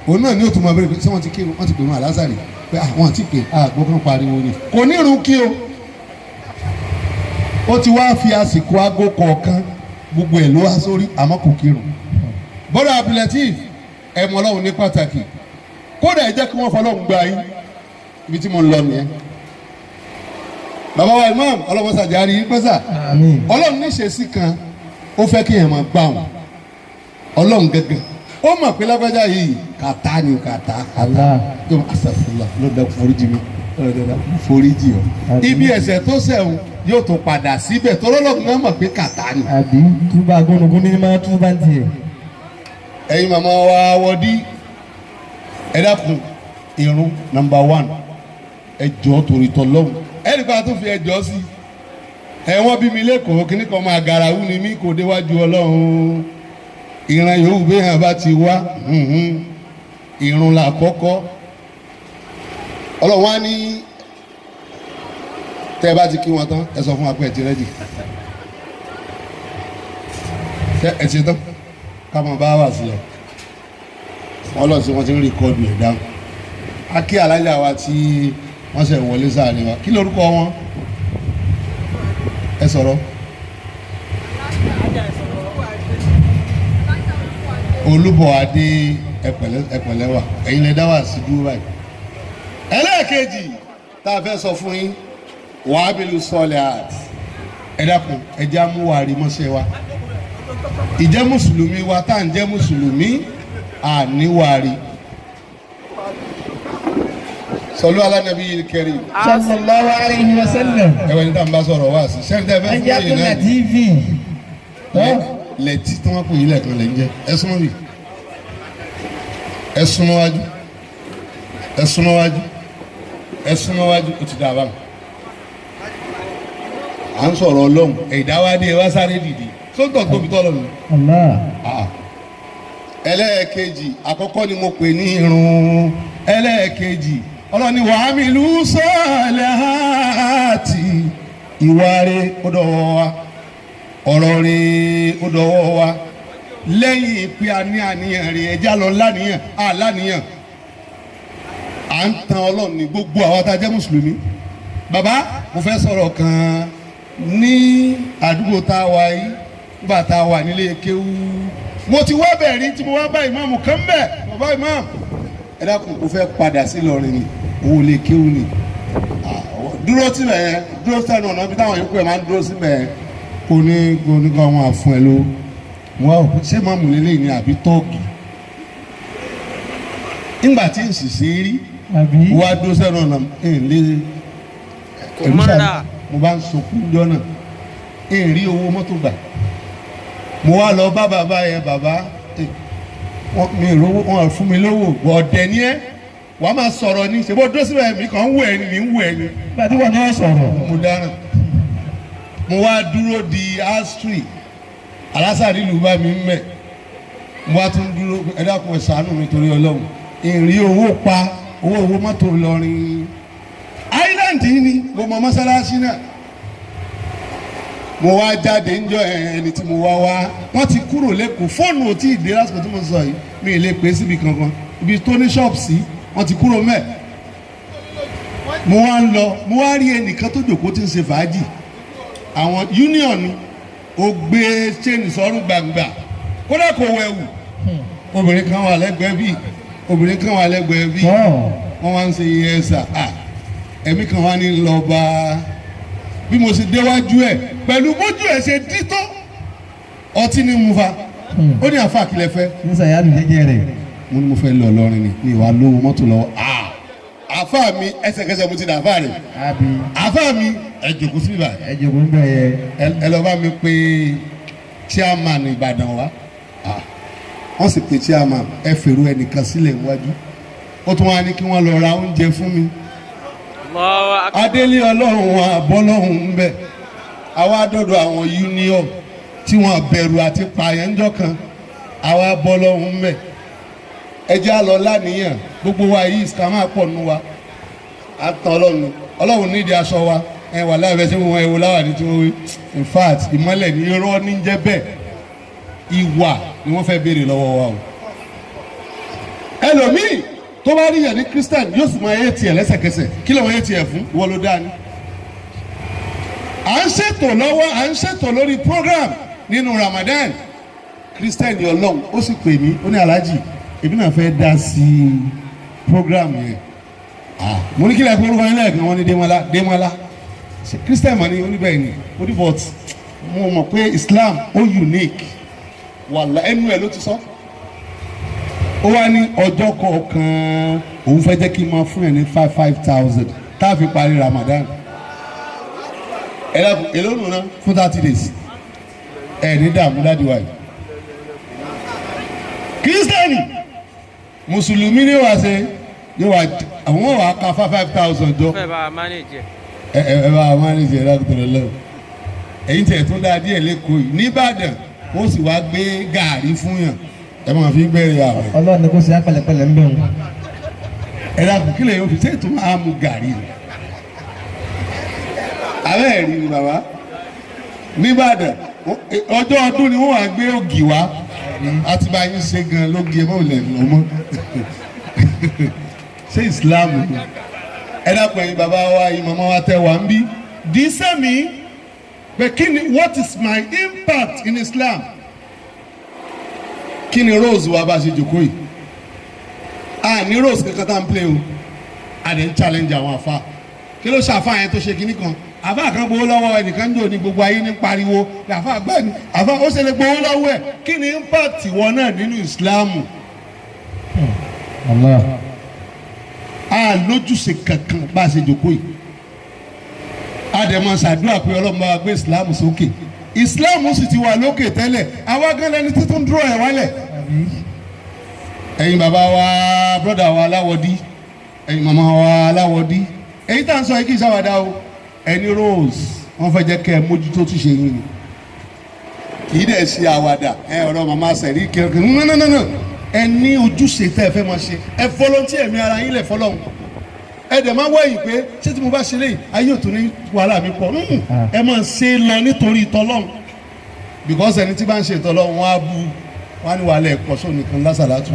òun náà ni ó tún mọ abẹ́rẹ́ pé ṣé wọ́n ti kírun wọ́n ti pè wọn àlázàrì pé àwọn àti pè àgbọ̀kan pariwo ni kò ní irun kí o ó ti wá fi àsìkò aago kọ̀ọ̀kan gbogbo ẹ̀ ló wá sórí àmọ́ kò kírun bọ́dọ̀ abdulateef ẹ̀ mọ Ọlọ́run ní pàtàkì kódà ẹ jẹ́ kí wọ́n fọlọ́run gba yín ibi tí mo ń lọ nìyẹn bàbá wa imam ọlọ́wọ́ sàjárí yín pẹ́sà Ọlọ́run níṣe sí kan ó fẹ́ kí ẹ̀ máa gbà wọn Ọlọ́run gẹ́gẹ́ ó mọ̀ pé lágbájá yìí kàtá ni kàtá yóò asàfùlà lọ́dọ̀ foríjì mi lọ́dọ̀ foríjì ọ ibi ẹ̀ṣẹ̀ tó ṣẹ̀wọ̀n yóò tún padà síbẹ̀ tọ́lọ́lọ́gùn náà mọ̀ pé kàtá ni. àbí túbà gbónúgbón ní máa túbà ń tiẹ̀. ẹ̀yin màmá wa wọ́dí ẹ dákun irun number 1 ẹjọ́ torí tọ́lọ́hùn ẹnì kan tó fi ẹjọ́ sí ẹ̀wọ̀n bí mi lẹ́kọ̀ọ́ kíní kan máa garawu ni mí kò déwájú Ọlọ́run ìran yòówù bí hàn bá ti wá irun là kọ́kọ́ Ọlọ́run á ní tẹ́ ẹ bá ti kí wọn tán ẹ sọ fún wa pé ẹ ti rẹ́dì tẹ́ ẹ ti tán ká máa bá wà sílẹ̀ wọ́n lọ sí wọn ti ń rìkọ́dù ẹ̀ dáhùn a kí alájà wa tí wọ́n ṣe wọlé sáàrin wa kí lórúkọ wọn ẹ sọ̀rọ̀ Olúbọ̀adé ẹ̀pẹ̀lẹ́ wà ẹ̀yin lè dá wà sí dúró báyìí ẹlẹ́ẹ̀kejì tá a fẹ́ sọ fún yín wàá bílù sọ́ọ̀lì àt ẹ dákun ẹ jẹ́ amúwárí mọ́ṣẹ́ wa ìjẹ́ mùsùlùmí wa tá à ń jẹ́ mùsùlùmí àníwárí sọlú alánàbí yìí kẹrì. sallallahu alayhi wa sallam. ẹ wẹ́n ní tá à ń bá sọ̀rọ̀ wá sí sẹ́ni tẹ́ fẹ́ fún yìí náà lẹ́tí tí wọ́n pè yín lẹ́ẹ̀kan lẹ́ ń jẹ́ ẹ súnmọ́ bí ẹ súnmọ́ wájú ẹ súnmọ́ wájú ẹ súnmọ́ wájú ó ti dà bá mi. à ń sọ̀rọ̀ Ọlọ́run ẹ̀dáwádé ẹ wá sáré dìde sóńtọ̀ tóbi tọ́ lọ́nu. ẹlẹ́ẹ̀kejì àkọ́kọ́ ni mo pè ní irun ẹlẹ́ẹ̀kejì Ọlọ́run ní wàá mi lù sọ́ọ̀lẹ̀ àti ìwà rẹ̀ ó dọ̀wọ́ wa ọ̀rọ̀ rẹ̀ ó dọ̀wọ́ wa lẹ́yìn pé a ní àníyàn rẹ̀ ẹja lọ láníyàn àláníyàn à ń tan Ọlọ́run ní gbogbo àwọn tá a jẹ́ mùsùlùmí. Bàbá mo fẹ́ sọ̀rọ̀ kan ní àdúgbò tá a wà yìí nígbà tá a wà nílé kéwú mo ti wá bẹ̀rí tí mo wá bá ìmáàmù kan bẹ̀ bàbá ìmáàmù ẹ dákun kò fẹ́ padà sí Ìlọrin ni òun lè kéwú ni dúró síbẹ̀ yẹn dúró sẹ́nu ọ̀nà bí táwọn yòókù ẹ̀ máa ń dúró síbẹ̀ yẹn kò ní kó àwọn àfún ẹ ló wọ́n ò ṣé máàmù lélẹ́yìn ni àbí tọ́ọ̀gì nígbà tí n sì ṣe rí wọ́n á dúró sẹ́nu ọ̀nà ẹ̀ lé ẹ̀rú sáà mo bá ń sunkún jọ náà ẹ̀ rí owó mọ́tò gbà mo wá lọ bá bàbá yẹn bàbá mi rówó wọn fún mi lówó ọ̀dẹ̀ ni ẹ́ wàá máa sọ̀rọ̀ ní ṣe bó dó síbẹ̀ mi kàn ń wù ẹ́ ní wù ẹ́ ní. gbàdí wọn náà sọ̀rọ̀. mo dáràn mo wá dúró di astri alásàrí ìlú bá mi mẹ́ mo wá tún dúró ẹ dákun ẹ ṣàánú mi torí Ọlọ́run ìrìn owó pa owó mọ́tò Ìlọrin island yìí ni mo mọ mọ́sálásí náà mo wá jáde ńjọ́ ẹni tí mo wá wọ́n ti kúrò lẹ́kọ̀ọ́ fóònù ò tí ì dé lásìkò tí mo sọ yìí mi ì lè pè é síbi kankan ibi tó ní ṣọ́ọ̀bù sí wọ́n ti kúrò mẹ́ẹ̀. mo wá ń lọ mo wá rí ẹnìkan tó jòkó tí ń ṣe fàájì àwọn union ó gbé chain sọ́rùn gbàngbà kódà kò wẹ̀wù obìnrin kan wà lẹ́gbẹ̀ẹ́ bíi obìnrin kan wà lẹ́gbẹ̀ẹ́ bíi wọ́n wá ń ṣe iye ẹ̀sà ẹ̀mí kan wá ní lọ́ọ́ bí mo ṣe déwájú ẹ pẹ̀lú bójú ẹ ṣe dí tó ọtí ní mu fa ó ní àfa àkìlẹ̀ fẹ́. musa yà lù jẹjẹ rẹ. mo ní mo fẹ́ lọ lọrin ni ní ìwà lówó mọ́tò lọ́wọ́ àfa mi ẹsẹ̀kẹsẹ̀ mo ti dà àfa rẹ̀ àfa mi ẹ jòkó sí ibà ẹ jòkó ń bẹ yẹ. ẹ lọ bá mi pé chairman Ìbàdàn wa wọ́n sì pé chairman ẹ fèrò ẹnìkan sílẹ̀ níwájú ó tún wá ní kí wọ́n lọ ra oúnjẹ fún mi adélé Ọlọ́run àbọ́lọ́hún ń bẹ̀ àwa dọ̀dọ̀ àwọn union tí wọ́n bẹ̀rù àti pààyànjọ́ kan àwa bọ́lọ́hún ń bẹ̀ ẹjẹ́ àlọ́ láníyàn gbogbo wa yìí ìsìkà máa pọ̀ nù wa àtàn Ọlọ́run nídìí aṣọ wa ẹ wà láàbẹ̀ tí wọ́n ẹ̀wò láwà ní tí wọ́n wí in fact ìmọ́lẹ̀ ní irọ́ ní jẹ́ bẹ́ẹ̀ ìwà ni wọ́n fẹ́ béèrè lọ́wọ́ wa o ẹlòmíì tó bá rí yàn ní Christian yóò sì máa yé tiẹ̀ lẹ́sẹ̀kẹsẹ̀ kí ló wọ́n yé tiẹ̀ fún ìwọ ló dáa ni. à ń ṣètò lọ́wọ́ à ń ṣètò lórí program nínú Ramadan Christian Ọlọ́run ó sì pè mí ó ní Alhaji èmi náà fẹ́ dá sí program yẹn mo ní kí lẹ́ẹ̀kọ́ orúkọ yẹn lẹ́ẹ̀kan wọ́n ní Démọ́lá Christian mọ̀ ní oníbẹ̀rẹ̀ ni ó ní but mo mọ̀ pé Islam ó unique wàhálà ẹnu ẹ̀ ló ti sọ. Ó wá ní ọjọ́ kọ̀ọ̀kan òun fẹ́ jẹ́ kí n máa fún ẹ̀ ní 5,000 tá a fi parí Ramadan èló nù ná fún 30 days ẹ̀ ní dààmú ládìwá yìí. Kírísítẹ́nì mùsùlùmí ni wàá ṣe yóò wá àwọn wàá ka 5,000 jọ ẹ bá a mánéjì ẹ lákòótọ́ lọ́wọ́ ẹ̀yin tẹ̀ tún dáa díẹ̀ lẹ́kọ̀ọ́ yìí nìbàdàn ó sì wá gbé gàárì fún yàn ẹ máa fi bẹ̀rẹ̀ àwọn. Ọlọ́run ni kò sí apẹlẹpẹlẹ ń bẹ̀ wọn. ẹ dàgbù kílẹ̀ yóò fi sẹ́ẹ̀tù máa mu gàrí rẹ̀. alẹ́ ẹ̀rí ni bàbá nìbàdàn ọjọ́ ọdún ni wọ́n wá gbé ògì wá àti bá yín ṣe gan lóge mọ́ òlẹ̀ lọ́mọ́ ṣé Islam ni ẹ dàpọ̀ yín bàbá wa yín màmá wa tẹ́ wà ń bí dísẹ́ mi pé kí ni what is my impact in Islam? Kí ni rose wa bá ṣe jòkó yìí ní rose kankan tá n play o a dẹ̀ ń challenge àwọn afa kí ló ṣàfà yẹn tó ṣe kíní kan àfa kan gbowó lọ́wọ́ ẹnìkan jò ní gbogbo ayé ní pariwo àfa gbẹ́ ni àfa ó ṣe lè gbowó lọ́wọ́ ẹ̀ kí ni impact ìwọ náà nínú Ìsìláàmù lójúṣe kankan bá ṣe jòkó yìí a dẹ̀ máa ṣàdúrà pé Ọlọ́run bá wa gbé Ìsìláàmù sókè Ìsìláàmù sì ti wà lókè tẹ́lẹ̀ àwa gan lẹni títún dúró ẹ̀ wálẹ̀. ẹ̀yin bàbá wa brọ́dà wa Aláwọ̀dí ẹ̀yin màmá wa Aláwọ̀dí èyí tá à ń sọ yìí kì í ṣàwàdà o ẹni Rose wọ́n fẹ́ jẹ́ kẹ́ ẹ mójútó tún ṣe yín ni kì í dẹ̀ ṣe àwàdà ọ̀rọ̀ màmá sẹ̀rí kẹ́kẹ́ nínú ẹ ní ojúṣe tẹ́ ẹ fẹ́ máa ṣe ẹ volunteer ẹ̀mí ara yín lẹ̀ fọlọ́hún ẹ ẹ dẹ̀ máa wẹ̀yìn pé ṣé tí mo bá ṣe léyìí ayé ò tún ní wàhálà mi pọ̀ ẹ máa ṣe lọ nítorí ìtọ́lọ́hún because ẹni tí bá ń ṣe ìtọ́lọ́hún wọn á bu wọn á ní wàhálà ẹ̀kọ́ sóò nìkan lásàlátù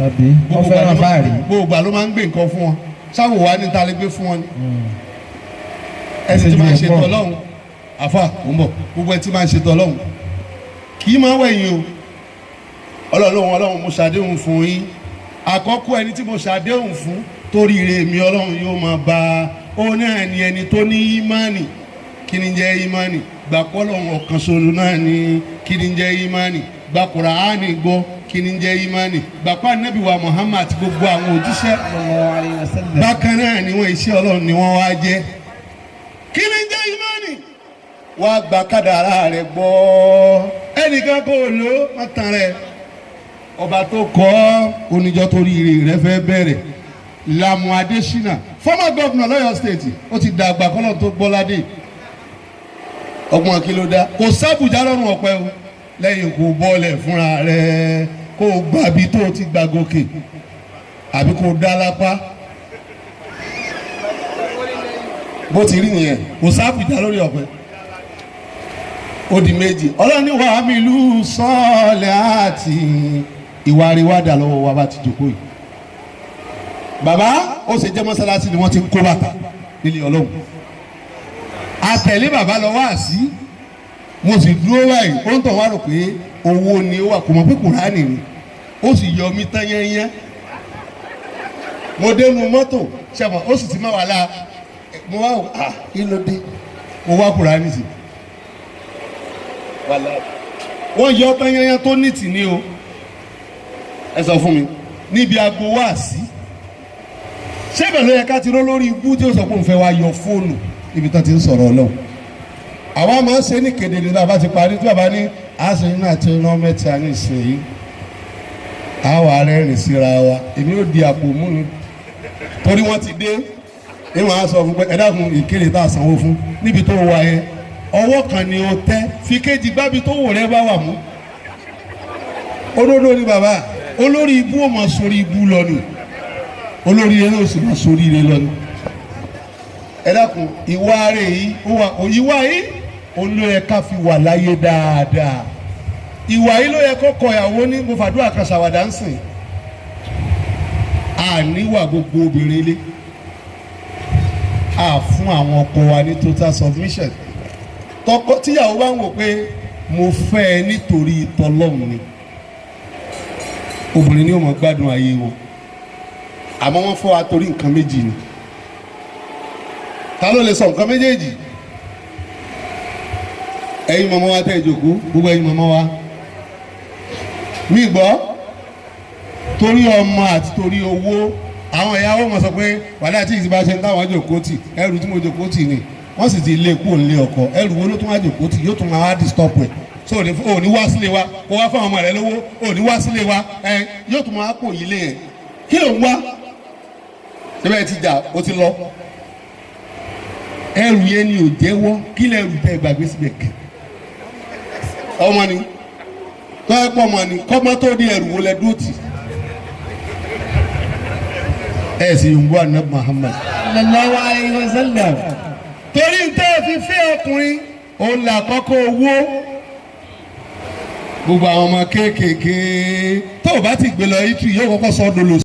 gbogbo ìgbà ló máa ń gbé nǹkan fún wọn ṣáwò wá ní ta lè gbé fún wọn ni ẹni tí máa ń ṣe ìtọ́lọ́hún àfà ò ń bọ̀ gbogbo ẹni tí máa ń ṣe ìtọ́lọ́hún kì í máa wẹ̀yìn o ọlọ́run mo ṣàdéhùn fún yín àkọ́kọ́ ẹni tí mo ṣàdéhùn fún torí ire mi ọlọ́run yóò máa bá ó náà ní ẹni tó ní ìmánì kí ni jẹ́ ìmánì gbàpọ̀ ọlọ́run ọ̀kan ṣoṣo náà ní kí ni jẹ́ ìmánì gbà Kùránì gbọ́ kí ni jẹ́ ìmánì gbàpọ̀ ànábì wa Muhammad àti gbogbo àwọn òjíṣẹ́ bákan náà ni wọ́n iṣẹ́ ọlọ́run ni wọ́n wá jẹ́ kí ni jẹ́ ìmánì wá gba kádàrá rẹ̀ gbọ́ ẹnìkan kò lò má tàn rẹ̀ ọba tó kọ́ oníjọ́ torí ire rẹ̀ fẹ́ bẹ̀rẹ̀ Lamu Adesina former governor lọ́yọ̀ state ó ti dàgbà kọ́lọ̀ tó gbọ́ládé ọgbọ̀n kí ló dá kò sábùjá lọ́rùn ọ̀pẹ o lẹ́yìn kò bọ́ọ̀lẹ̀ fúnra rẹ̀ kò gbàbí tó ti gbà gòkè àbí kò dá lápá bó ti rí nìyẹn kò sábùjá lórí ọ̀pẹ ó di méjì ọlọ́ni wàá mi lù sọ́ọ̀lẹ̀ àti ìwà àríwádà lọ́wọ́ wa bá ti jòkó yìí bàbá ó ṣe jẹ́ mọ́sálásí ni wọ́n ti ń kó bàtà nílé ọlọ́run àtẹ̀lé bàbá lọ wá sí mo sì dúró báyìí ó ń tọ̀ wá rò pé owó ni ó wà kò mọ̀ pé Kùránì ni ó sì yọ mí tán yẹ́nyẹ́ mo dénú mọ́tò ṣàmọ̀ ó sì ti má wà láà mo wá kí ló dé mo wá Kùránì sí wọ́n yọ tán yẹ́nyẹ́ tó nìtì ní o ẹ sọ fún mi níbi aago wá sí ṣébẹ̀ ló yẹ ká ti rọ́ lórí ibú tí ó sọ pé òun fẹ́ wá yọ fóònù níbi tó ti ń sọ̀rọ̀ Ọlọ́run àwa máa ń ṣe ní kedere náà bá ti parí tí bàbá ní àṣeyìn náà ti rán mẹ́ta ní ìsinyìí àwa rẹ́rìn síra wa èmi ò di àpò mú ni torí wọ́n ti dé ní wọ́n á sọ fún pé ẹ dákun ìkéde tá a sanwó fún níbi tó wà yẹn ọwọ́ kan ni o tẹ́ fi kéjì gbábi tó wò rẹ́ bá wà mú olódó ni bàbá olórí ibú ò mọ̀ sórí ibú lọ ni olórí eré oṣù máa sórí ire lọ ni ẹ dákun ìwà rẹ̀ yìí ìwà yìí olóyè ká fi wà láyé dáadáa ìwà yìí ló yẹ kó kọ ìyàwó ní mo fàdúrà kan ṣàwàdà ń sìn àníwà gbogbo obìnrin ilé à fún àwọn ọkọ wa ní total submission tọkọ tíyàwó bá ń wò pé mo fẹ́ ẹ nítorí ìtọ́lọ́hún ni obìnrin ni ó mọ̀ gbádùn ayé wọn àmọ́ wọ́n fọ́ wa torí nǹkan méjì ni ta ló lè sọ nǹkan méjèèjì ẹ̀yin mọ̀mọ́ wa tẹ́ ìjókòó gbogbo ẹ̀yin mọ̀mọ́ wa mi gbọ́ torí ọmọ àti torí owó àwọn ìyàwó mọ̀ sọ pé wàdà tí ìsìn bá ṣe ń táwọn jókòó tì ẹrù tí mo jókòó tì ni wọ́n sì ti lé kúrò nílé ọkọ ẹrù wo ló tún wá jókòó tì yóò tún máa wá disturb ẹ̀ so ò ní wá sílé wa kó wá fáwọn ọmọ rẹ lówó ò ní wá sílé wa yóò tún máa pò yí lé yẹn kí ló ń wá síbẹ̀ ti jà ó ti lọ ẹrù yẹn ni ò jẹ́wọ́ kí lẹ́rù tẹ́ gbàgbé síbẹ̀ kẹ́ ọmọ ni tọ́ ẹ pọ̀ ọmọ ni kọ́mọ tó di ẹrù wo lẹ dúró tì ẹ sì ń bọ́ àná Muhammad sallallahu alayhi wa sallam torí tẹ́ ẹ fi fẹ́ ọkùnrin òun là kọ́kọ́ owó gbogbo àwọn ọmọ kéékèèké tó o bá ti gbé lọ yìí tù yóò kọ́kọ́ sọ ọ́ dolo.